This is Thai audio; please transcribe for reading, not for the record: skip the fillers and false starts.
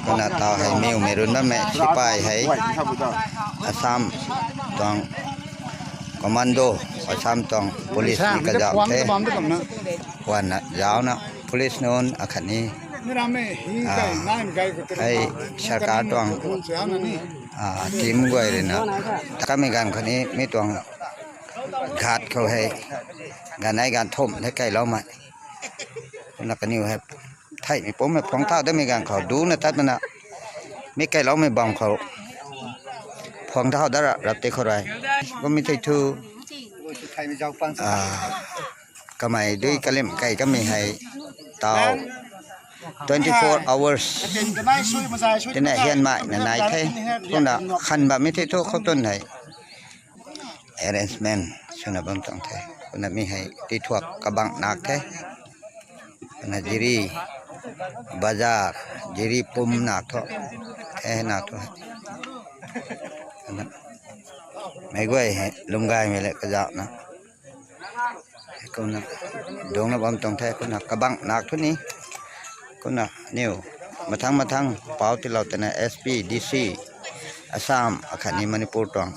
ก็น่าตาให้มิวเมรุนนั่นแม่ชิปายให้อาสามตองคอมมานโดอาสามตอง police นี่ก็จะเทวันน่ะยาวนะ police โน่นอาคันนี้ให้ชาการตองทีมกวยเลยนะถ้ามีการคนนี้ไม่ต้องขาดเขาให้การในการท่มให้ใกล้เรามานักกันอยู่ครับไทยมีผมไม่พองเท้าได้มีการเขาดูนะตัดมันนะไม่ใกล้เราไม่บังเขาพองเท้าได้รับเตะเขาไรก็ไม่ใช่ทูก็ไม่ด้วยกระเล่มไก่ก็ไม่ให้เตา24 hours ที่ไหนเฮียนมาในไหนไทยคนละขันแบบไม่ใช่ทุกเขาต้นไหน arrangement ชนบทต้องไทยคนละมีให้ตีทวกกระบังนักไทยคนละจีรีบาจาร์จีรีปุ่มนักทอแค่นักทอไม่กล้วยลุงกายไม่เล็กกระจับนะคนละดวงนับอมต้องไทยคนละกระบังนักทุนนี้คนน่ะนิวมาทั้งเปล่าที่เราแต่ใน SP DC อาสามอาคานีมณิปุรตอง